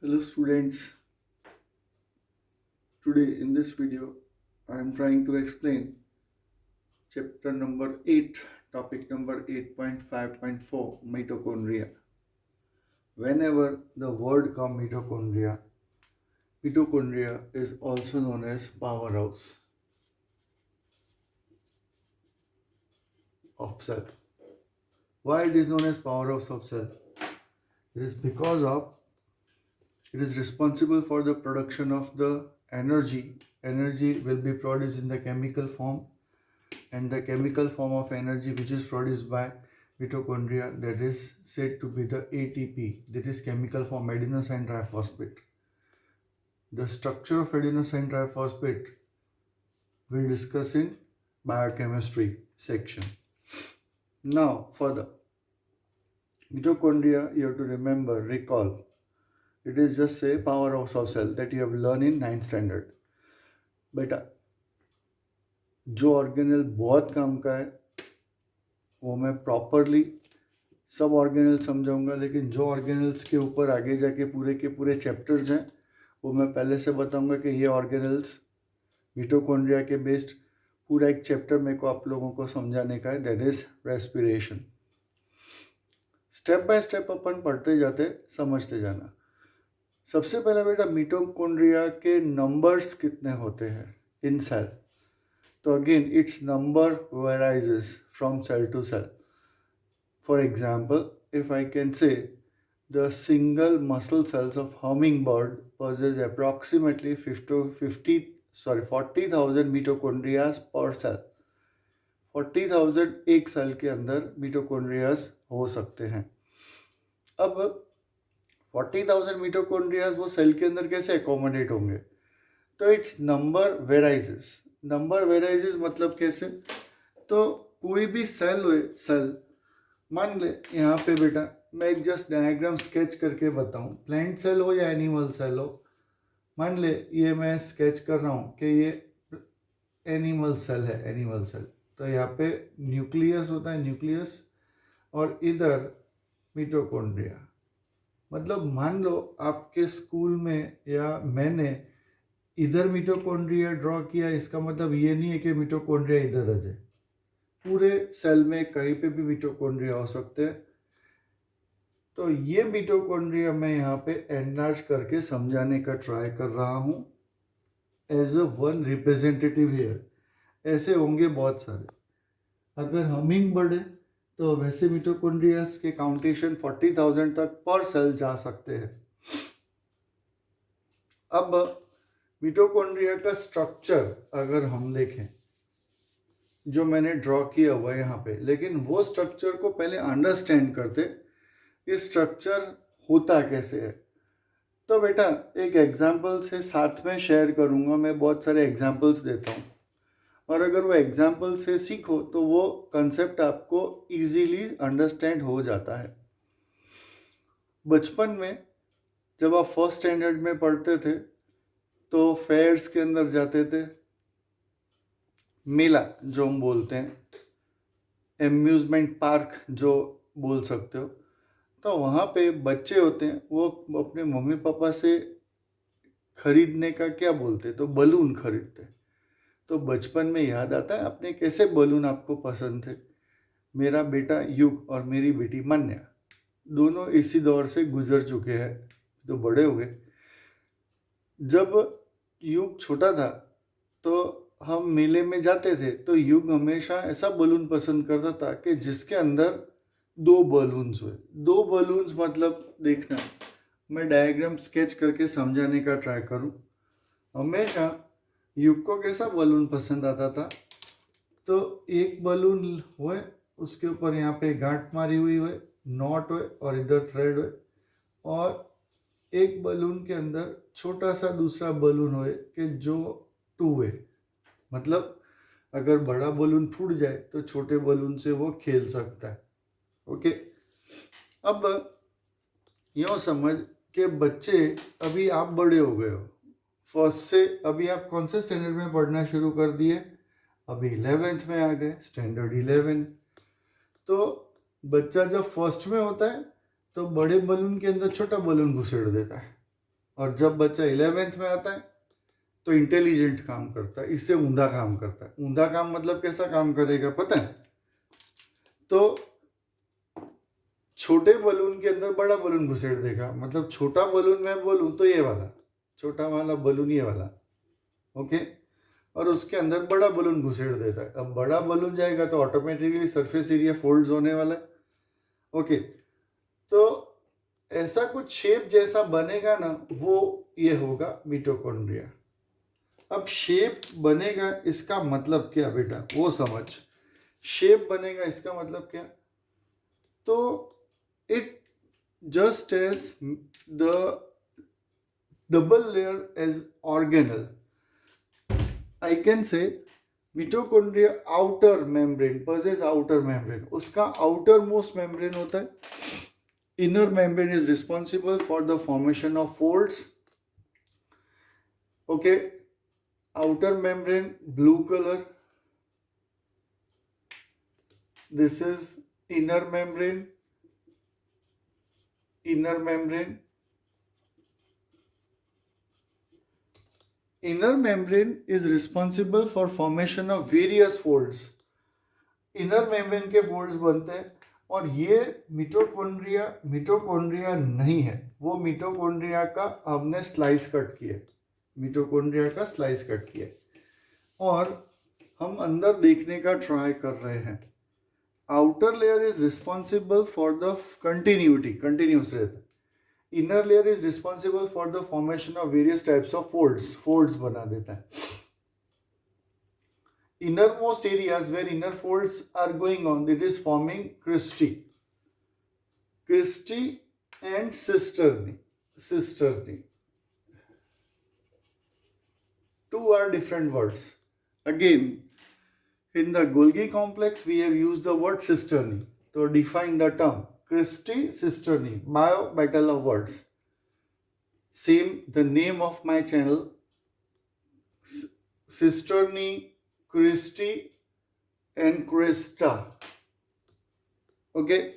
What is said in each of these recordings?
Hello students, today in this video I am trying to explain chapter number 8, topic number 8.5.4 mitochondria. Whenever the word comes mitochondria is also known as powerhouse of cell. Why it is known as powerhouse of cell? It is because of it is responsible for the production of the energy. Energy will be produced in the chemical form, and the chemical form of energy which is produced by mitochondria, that is said to be the ATP, that is chemical form adenosine triphosphate. The structure of adenosine triphosphate we'll discuss in biochemistry section. Now further, mitochondria, you have to remember, recall, it is just a powerhouse of cell that you have learned in 9th standard. बेटा जो organelle बहुत काम का है वो मैं properly सब organelle समझाऊंगा, लेकिन जो ऑर्गेनल्स के ऊपर आगे जाके पूरे के पूरे चैप्टर्स हैं वो मैं पहले से बताऊंगा कि ये ऑर्गेनल्स मिटोकॉन्ड्रिया के बेस्ड पूरा एक चैप्टर मेरे को आप लोगों को समझाने का है, that is respiration. Step by step अपन पढ़ते जाते समझते जाना. सबसे पहले बेटा मिटोकॉन्ड्रिया के नंबर्स कितने होते हैं इन सेल. तो again it's number varies from cell to cell. For example, if I can say the single muscle cells of hummingbird possess approximately 40,000 mitochondria per cell. 40,000 एक सेल के अंदर मिटोकॉन्ड्रियाज हो सकते हैं. अब 40,000 मिटोकॉन्ड्रियाज वो सेल के अंदर कैसे अकोमोडेट होंगे? तो इट्स नंबर वेराइजेस. नंबर वेराइजेस मतलब कैसे? तो कोई भी सेल मान ले यहाँ पे बेटा मैं एक जस्ट डायग्राम स्केच करके बताऊँ. प्लांट सेल हो या एनिमल सेल हो, मान ले ये मैं स्केच कर रहा हूँ कि ये एनिमल सेल है. एनिमल सेल तो यहाँ पे न्यूक्लियस होता है, न्यूक्लियस, और इधर मिटोकॉन्ड्रिया. मतलब मान लो आपके स्कूल में या मैंने इधर मिटोकॉन्ड्रिया ड्रॉ किया, इसका मतलब ये नहीं है कि मिटोकॉन्ड्रिया इधर आ जाए. पूरे सेल में कहीं पे भी मिटोकॉन्ड्रिया हो सकते हैं. तो ये मिटोकॉन्ड्रिया मैं यहाँ पे एनलार्ज करके समझाने का ट्राई कर रहा हूँ as a one representative here. ऐसे होंगे बहुत सारे. अगर हमिंग बर्ड है तो वैसे मिटोकॉन्ड्रियाज के काउंटेशन 40,000 तक पर सेल जा सकते हैं. अब मिटोकॉन्ड्रिया का स्ट्रक्चर अगर हम देखें जो मैंने ड्रॉ किया हुआ है यहाँ पे, लेकिन वो स्ट्रक्चर को पहले अंडरस्टैंड करते ये स्ट्रक्चर होता कैसे है. तो बेटा एक एग्जाम्पल से साथ में शेयर करूँगा. मैं बहुत सारे एग्जाम्पल्स देता हूँ और अगर वो एग्जाम्पल से सीखो तो वो कंसेप्ट आपको इजीली अंडरस्टैंड हो जाता है. बचपन में जब आप फर्स्ट स्टैंडर्ड में पढ़ते थे तो फेयर्स के अंदर जाते थे, मेला जो हम बोलते हैं, एम्यूजमेंट पार्क जो बोल सकते हो. तो वहाँ पे बच्चे होते हैं वो अपने मम्मी पापा से खरीदने का क्या बोलते, तो बलून खरीदते. तो बचपन में याद आता है अपने कैसे बलून आपको पसंद थे. मेरा बेटा युग और मेरी बेटी मान्या दोनों इसी दौर से गुजर चुके हैं, तो बड़े हो गए. जब युग छोटा था तो हम मेले में जाते थे तो युग हमेशा ऐसा बलून पसंद करता था कि जिसके अंदर 2 बलून्स हुए. 2 बलून्स मतलब देखना, मैं डायग्राम स्केच करके समझाने का ट्राई करूं. हमेशा युग को कैसा बलून पसंद आता था, तो एक बलून हुए उसके ऊपर यहाँ पे गांठ मारी हुई हुए, नॉट हुए और इधर थ्रेड हुए, और एक बलून के अंदर छोटा सा दूसरा बलून हुए कि जो 2 वे, मतलब अगर बड़ा बलून फूट जाए तो छोटे बलून से वो खेल सकता है. ओके. अब यूँ समझ के बच्चे अभी आप बड़े हो गए हो, फर्स्ट से अभी आप कौन से स्टैंडर्ड में पढ़ना शुरू कर दिए, अभी 11th में आ गए, स्टैंडर्ड 11. तो बच्चा जब फर्स्ट में होता है तो बड़े बलून के अंदर छोटा बलून घुसेड़ देता है. और जब बच्चा 11th में आता है तो इंटेलिजेंट काम करता है, इससे ऊंधा काम करता है। ऊंधा काम मतलब कैसा काम करेगा पता है? तो छोटे बलून के अंदर बड़ा बलून घुसेड़ देगा, मतलब छोटा बलून मैं बोलूं तो ये वाला, छोटा वाला बलून ये वाला, ओके, और उसके अंदर बड़ा बलून घुसेड़ देता है। अब बड़ा बलून जाएगा तो ऑटोमेटिकली सरफेस एरिया फोल्ड्स होने वाला है, ओके। तो ऐसा कुछ शेप जैसा बनेगा ना, वो ये होगा मिटोकॉन्ड्रिया। अब शेप बनेगा इसका मतलब क्या बेटा, वो समझ। शेप बनेगा इसका मतलब क्या? तो it just as the double layer as organelle, I can say mitochondria outer membrane possess outer membrane, उसका outermost membrane होता है, inner membrane is responsible for the formation of folds, okay, outer membrane blue color, this is inner membrane, inner membrane is responsible for formation of various folds, inner membrane के folds बनते हैं। और ये mitochondria नहीं है, वो mitochondria का हमने स्लाइस कट किया, मिटोकॉन्ड्रिया का स्लाइस कट किया, और हम अंदर देखने का ट्राई कर रहे हैं। Outer layer is responsible for the continuity, continuous रहता है। Inner layer is responsible for the formation of various types of folds बना देता है। Innermost areas where inner folds are going on, it is forming cristae and cisternae. Two are different words. Again, in the Golgi complex we have used the word cisternae to define the term cristae, cisternae, bio battle of words. Same, the name of my channel, cisternae, cristae and crista, okay.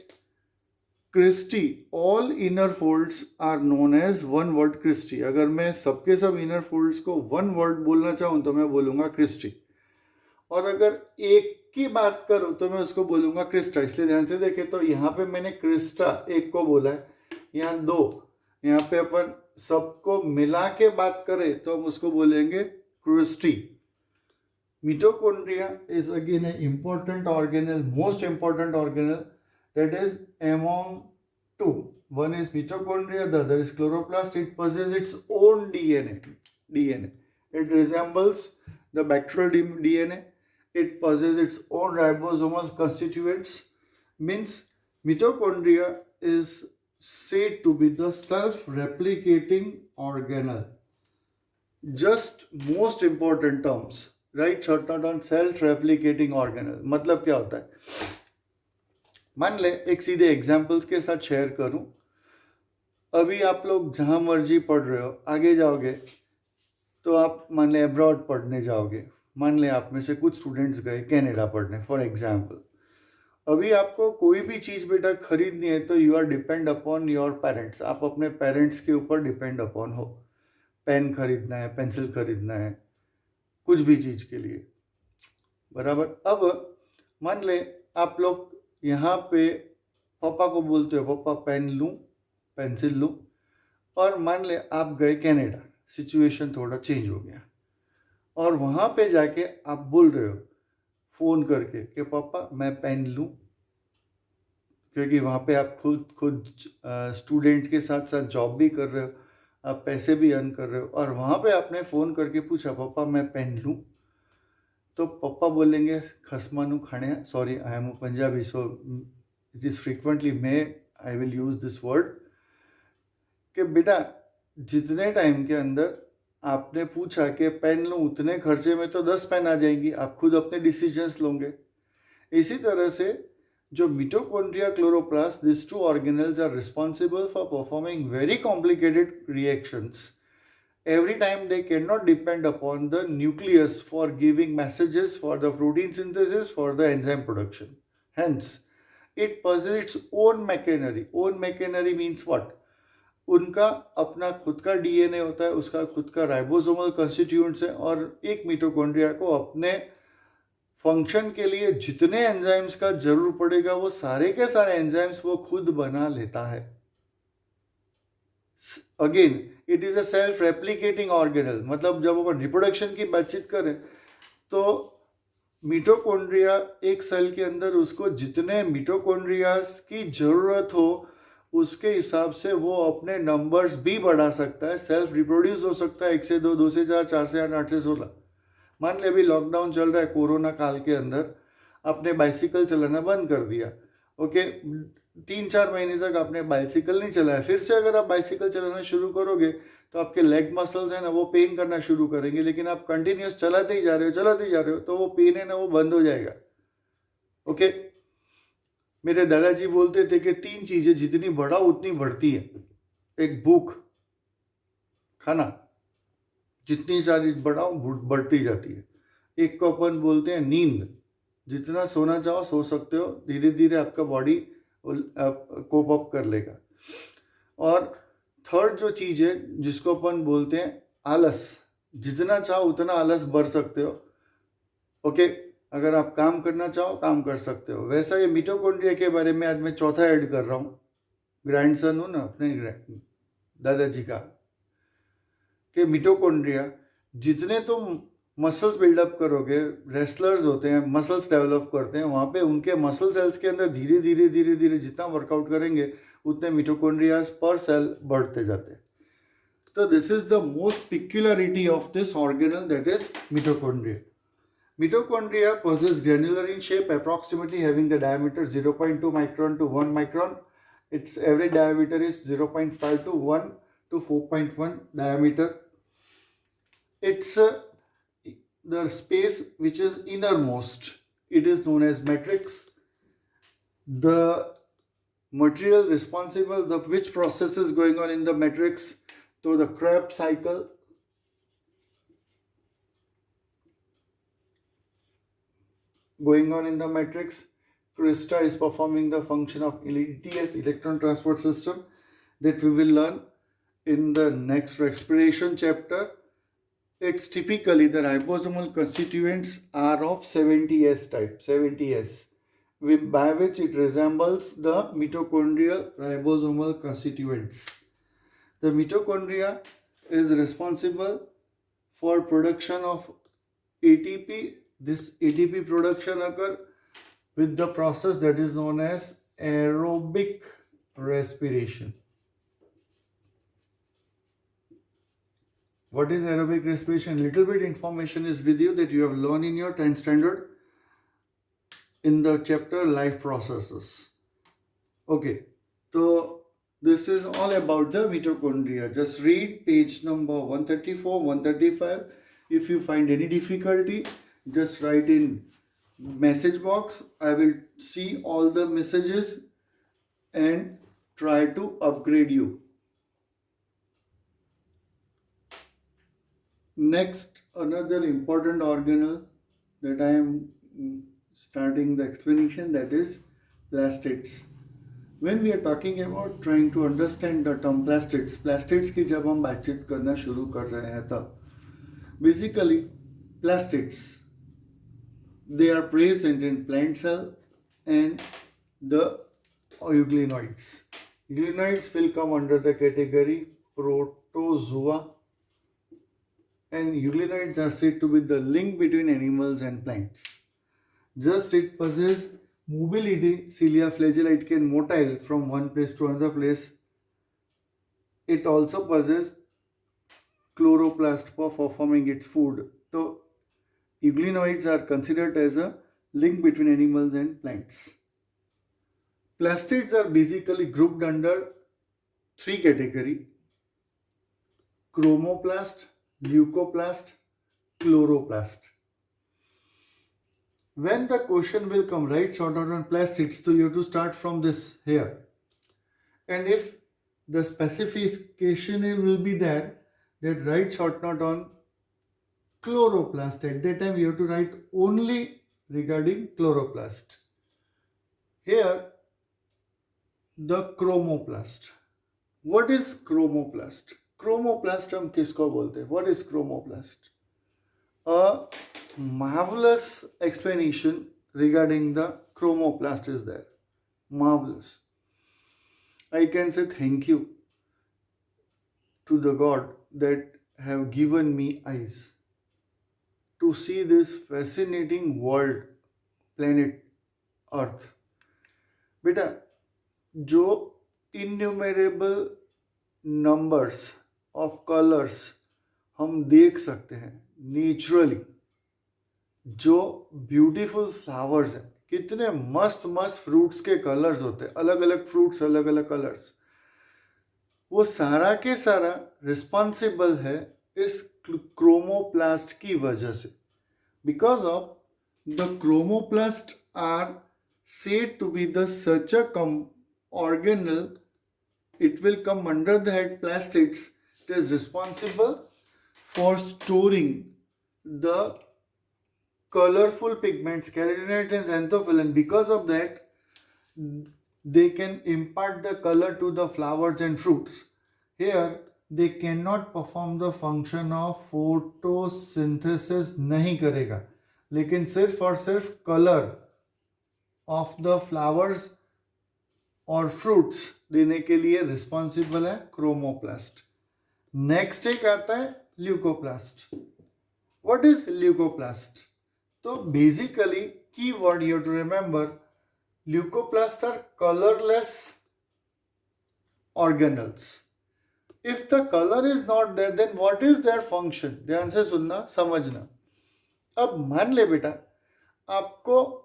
cristae, all inner folds are known as one word cristae. अगर मैं सबके सब inner folds को one word बोलना चाहूँ तो मैं बोलूँगा cristae, और अगर एक की बात करूँ तो मैं उसको बोलूँगा क्रिस्टा। इसलिए ध्यान से देखें तो यहाँ पे मैंने क्रिस्टा एक को बोला है, यहाँ दो, यहाँ पे अपन सबको मिला के बात करें तो हम उसको बोलेंगे Christie. Mitochondria is again an important organelle, most important organelle, that is among two. One is mitochondria, the other is chloroplast. It possesses its own DNA. It resembles the bacterial DNA. It possesses its own ribosomal constituents. Means mitochondria is said to be the self-replicating organelle. Just most important terms. Right, short note on self replicating organelle. मतलब क्या होता है? मान ले एक सीधे examples के साथ शेयर करूं। अभी आप लोग जहां मर्जी पढ़ रहे हो, आगे जाओगे तो आप मान ले अब्रॉड पढ़ने जाओगे। मान ले आप में से कुछ स्टूडेंट्स गए कनाडा पढ़ने फॉर एग्जाम्पल। अभी आपको कोई भी चीज़ बेटा खरीदनी है तो you are depend upon your parents, आप अपने पेरेंट्स के ऊपर डिपेंड अपॉन हो। पेन खरीदना है, पेंसिल खरीदना है, कुछ भी चीज़ के लिए, बराबर। अब मान ले आप लोग यहाँ पे पापा को बोलते हो पापा पेन लूँ, पेंसिल लूँ, और मान ले आप गए कनाडा, सिचुएशन थोड़ा चेंज हो गया, और वहाँ पे जाके आप बोल रहे हो फ़ोन करके कि पापा मैं पेन लूँ, क्योंकि वहाँ पे आप खुद स्टूडेंट के साथ साथ जॉब भी कर रहे हो, आप पैसे भी अर्न कर रहे हो, और वहाँ पे आपने फ़ोन करके पूछा पापा मैं पेन लूँ, तो पापा बोलेंगे खसमानू खाने, sorry I am Punjabi so it is frequently may I will use this word, कि बेटा जितने टाइम के अंदर आपने पूछा कि पेन लूँ उतने खर्चे में तो 10 पेन आ जाएंगी, आप खुद अपने डिसीजंस लोगे। इसी तरह से जो mitochondria, chloroplast, these two organelles are responsible for performing very complicated reactions. Every time they cannot depend upon the nucleus for giving messages for the protein synthesis, for the enzyme production. Hence, it possesses its own machinery. Own machinery means what? उनका अपना खुद का DNA होता है, उसका खुद का ribosomal constituents है, और एक मिटोकॉन्ड्रिया को अपने फंक्शन के लिए जितने एंजाइम्स का जरूर पड़ेगा वो सारे के सारे एंजाइम्स वो खुद बना लेता है. Again it is a self replicating organelle. मतलब जब अपन रिप्रोडक्शन की बातचीत करें तो मिटोकॉन्ड्रिया एक सेल के अंदर उसको जितने मिटोकॉन्ड्रियाज की जरूरत हो उसके हिसाब से वो अपने नंबर्स भी बढ़ा सकता है. सेल्फ रिप्रोड्यूस हो सकता है 1 से 2, 2 से 4, 4 से 8, 8 से 16. मान ले अभी लॉकडाउन चल रहा है, कोरोना काल के अंदर आपने बाइसिकल चलाना बंद कर दिया. ओके, 3-4 महीने तक आपने बाइसिकल नहीं चलाया. फिर से अगर आप बाइसिकल चलाना शुरू करोगे तो आपके लेग मसल्स है ना वो पेन करना शुरू करेंगे. लेकिन आप कंटिन्यूस चलाते ही जा रहे हो तो वो पेन है ना वो बंद हो जाएगा. ओके, मेरे दादाजी बोलते थे कि 3 चीजें जितनी बढ़ाओ उतनी बढ़ती है. एक भूख, खाना, जितनी सारी बढ़ाओ बढ़ती जाती है. एक को अपन बोलते हैं नींद, जितना सोना चाहो सो सकते हो, धीरे धीरे आपका बॉडी कोप अप कर लेगा. और थर्ड जो चीज़ है जिसको अपन बोलते हैं आलस, जितना चाहो उतना आलस भर सकते हो. ओके, अगर आप काम करना चाहो काम कर सकते हो. वैसा ये मिटोकॉन्ड्रिया के बारे में आज मैं चौथा ऐड कर रहा हूँ. ग्रैंडसन हूँ ना अपने दादाजी का, कि मिटोकॉन्ड्रिया जितने तुम मसल्स बिल्डअप करोगे, रेसलर्स होते हैं मसल्स डेवलप करते हैं, वहाँ पे उनके मसल सेल्स के अंदर धीरे धीरे धीरे धीरे जितना वर्कआउट करेंगे उतने मिटोकॉन्ड्रियाज पर सेल बढ़ते जाते हैं. तो this is the most peculiarity of this organelle, that is mitochondria. Mitochondria possess granular in shape, approximately having the diameter 0.2 micron to 1 micron. Its average diameter is 0.5 to 1 to 4.1 diameter. It's the space which is innermost. It is known as matrix. The material responsible, the which process is going on in the matrix, so the Krebs cycle. Going on in the matrix, CRISPR is performing the function of ETS, electron transport system, that we will learn in the next respiration chapter. It's typically the ribosomal constituents are of 70S type, 70S, by which it resembles the mitochondrial ribosomal constituents. The mitochondria is responsible for production of ATP. This ATP production occurs with the process that is known as aerobic respiration. What is aerobic respiration? Little bit information is with you that you have learned in your 10th standard in the chapter life processes. Okay, so this is all about the mitochondria. Just read page number 134, 135. If you find any difficulty, just write in message box. I will see all the messages and try to upgrade you. Next, another important organelle that I am starting the explanation, that is plastids. When we are talking about trying to understand the term plastids की जब हम बातचीत करना शुरू कर रहे हैं तब basically plastids, they are present in plant cell and the euglenoids. Euglenoids will come under the category protozoa, and euglenoids are said to be the link between animals and plants. Just it possesses mobility, cilia, flagella, it can motile from one place to another place. It also possesses chloroplast for forming its food. So euglenoids are considered as a link between animals and plants. Plastids are basically grouped under 3 categories: chromoplast, leucoplast, chloroplast. When the question will come, write short note on plastids, so you have to start from this here. And if the specification will be there, that write short note on chloroplast. At that time you have to write only regarding chloroplast. Here the chromoplast. What is chromoplast? Chromoplast हम किसको बोलते हैं? What is chromoplast? A marvelous explanation regarding the chromoplast is there. Marvelous. I can say thank you to the God that have given me eyes to see this fascinating world, planet Earth. बेटा, जो innumerable numbers of colors हम देख सकते हैं naturally, जो beautiful flowers हैं, कितने मस्त मस्त फ्रूट्स के कलर्स होते हैं, अलग अलग फ्रूट्स, अलग अलग कलर्स, वो सारा के सारा रिस्पॉन्सिबल है इस क्रोमोप्लास्ट की वजह से. Because of the chromoplast are said to be the such a organelle, it will come under the head plastids. It is responsible for storing the colorful pigments, carotenoids and xanthophyllin. Because of that, they can impart the color to the flowers and fruits. Here, they cannot perform the function of photosynthesis नहीं करेगा, लेकिन सिर्फ और सिर्फ colour of the flowers और fruits देने के लिए रिस्पॉन्सिबल है क्रोमोप्लास्ट. नेक्स्ट एक आता है ल्यूकोप्लास्ट. What is leucoplast? तो basically key word you to remember, leucoplast are colourless organelles. If the colour is not there, then what is their function? ध्यान से सुनना, समझना. अब मान ले बेटा, आपको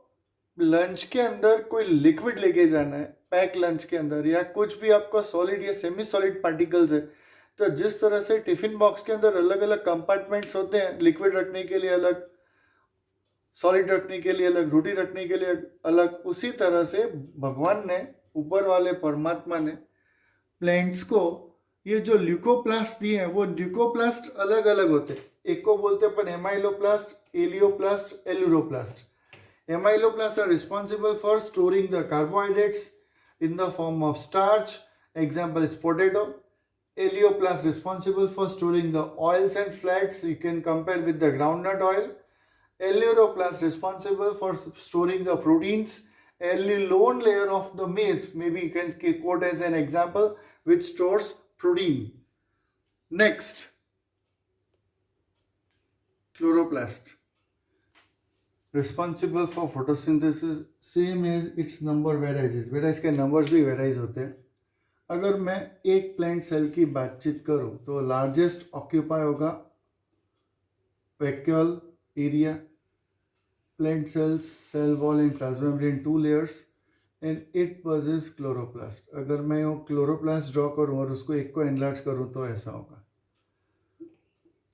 लंच के अंदर कोई लिक्विड लेके जाना है, पैक लंच के अंदर, या कुछ भी आपका सॉलिड या सेमी सॉलिड पार्टिकल्स है, तो जिस तरह से टिफिन बॉक्स के अंदर अलग अलग कंपार्टमेंट्स होते हैं, लिक्विड रखने के लिए अलग, सॉलिड रखने के लिए अलग, रोटी रखने के लिए अलग, उसी तरह से भगवान ने, ऊपर वाले परमात्मा ने प्लांट्स को ये जो ल्यूकोप्लास्ट दिए हैं, वो ल्यूकोप्लास्ट अलग अलग होते हैं. एक को बोलते हैं अपन amyloplast, elaioplast, aleuroplast. Amyloplasts are responsible for storing the carbohydrates in the form of starch. Example is potato. Elioplast responsible for storing the oils and fats. You can compare with the groundnut oil. Eluroplast responsible for storing the proteins. Allulose layer of the maize, maybe you can quote as an example, which stores protein. Next, chloroplast. Responsible for photosynthesis, same as its number varies. बेटा इसके numbers भी varies होते हैं. अगर मैं एक plant cell की बातचीत करूं तो लार्जेस्ट ऑक्यूपाई होगा vacuole area, plant cells, cell wall and plasma membrane, 2 layers, and it possesses chloroplast. अगर मैं वो क्लोरोप्लास्ट ड्रॉ करूं और उसको एक को एनलार्ज करूं तो ऐसा होगा.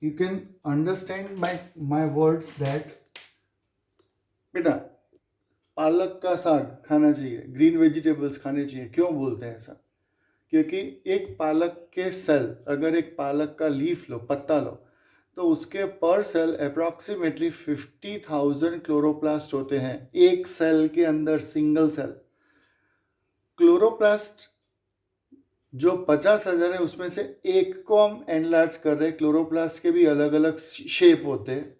You can understand my words that बेटा पालक का साग खाना चाहिए, ग्रीन वेजिटेबल्स खाने चाहिए. क्यों बोलते हैं ऐसा? क्योंकि एक पालक के सेल, अगर एक पालक का लीफ लो, पत्ता लो, तो उसके पर सेल अप्रॉक्सीमेटली 50,000 क्लोरोप्लास्ट होते हैं एक सेल के अंदर, सिंगल सेल. क्लोरोप्लास्ट जो 50,000 है, उसमें से एक को हम एनलार्ज कर रहे हैं. क्लोरोप्लास्ट के भी अलग अलग शेप होते हैं.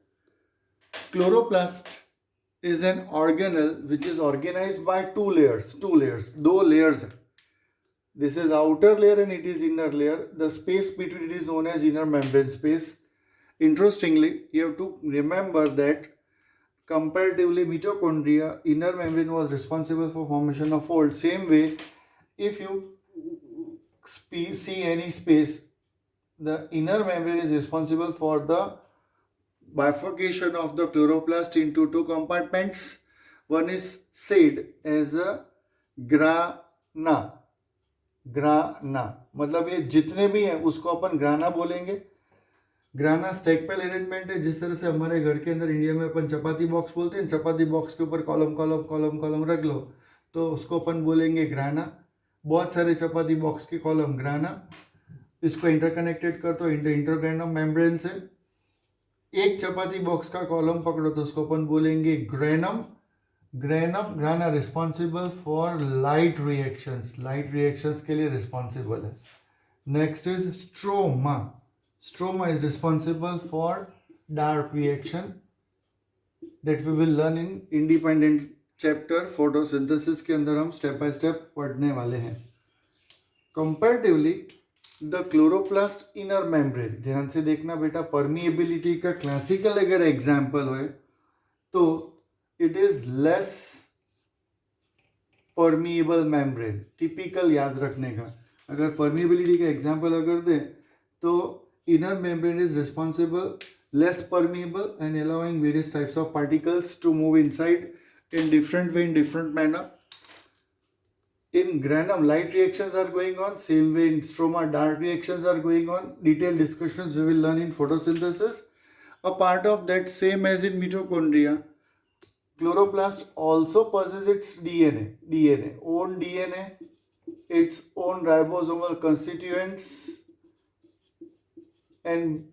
Chloroplast is an organelle which is organized by two layers. दो layers है. This is outer layer and it is inner layer. The space between it is known as inner membrane space. Interestingly, you have to remember that comparatively mitochondria, inner membrane was responsible for formation of fold. Same way, if you see any space, the inner membrane is responsible for the bifurcation of the chloroplast into 2 compartments. One is said as a grana. मतलब ये जितने भी हैं उसको अपन ग्राना बोलेंगे. ग्राना स्टैकपेल arrangement है. जिस तरह से हमारे घर के अंदर इंडिया में अपन चपाती बॉक्स बोलते हैं, चपाती बॉक्स के ऊपर कॉलम कॉलम कॉलम कॉलम रख लो तो उसको अपन बोलेंगे ग्राना. बहुत सारे चपाती बॉक्स के कॉलम, ग्राना. इसको इंटरकनेक्टेड कर तो इंटरग्रानम मेम्ब्रेन से. एक चपाती बॉक्स का कॉलम पकड़ो तो उसको अपन बोलेंगे granum. ग्राना responsible for light reactions के लिए रिस्पॉन्सिबल है. Next is stroma. Stroma is responsible for dark reaction that we will learn in independent chapter. Photosynthesis के अंदर हम step by step पढ़ने वाले हैं. Comparatively, the chloroplast inner membrane, ध्यान से देखना बेटा, permeability का classical अगर example है तो it is less permeable membrane. Typical याद रखने का, अगर permeability का example अगर दें तो inner membrane is responsible, less permeable and allowing various types of particles to move inside in different way, in different manner. In granum, light reactions are going on, same way in stroma, dark reactions are going on. Detailed discussions we will learn in photosynthesis. A part of that, same as in mitochondria, chloroplast also possesses its own DNA, its own ribosomal constituents, and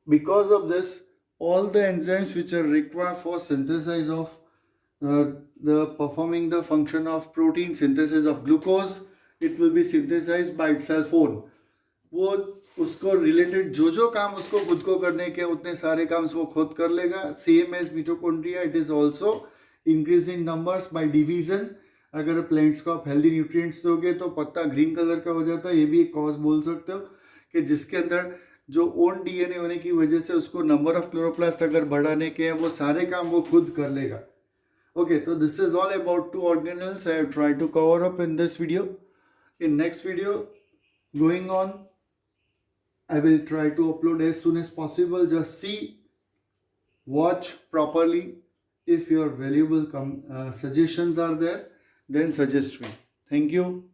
because of this, all the enzymes which are required for synthesis of the performing the function of protein synthesis of glucose, it will be synthesized by itself own. वो उसको related जो काम उसको खुद को करने के उतने सारे काम वो खुद कर लेगा. Same as mitochondria, it is also increase in numbers by division. अगर प्लांट्स को आप हेल्दी न्यूट्रिएंट्स दोगे तो पत्ता ग्रीन कलर का हो जाता है. ये भी एक कॉज बोल सकते हो कि जिसके अंदर जो ओन डीएनए होने की वजह से उसको नंबर ऑफ क्लोरोप्लास्ट अगर बढ़ाने के हैं वो सारे काम वो खुद कर लेगा. Okay, so this is all about two organelles I have tried to cover up in this video. In next video, going on, I will try to upload as soon as possible. Just see, watch properly. If your valuable suggestions are there, then suggest me. Thank you.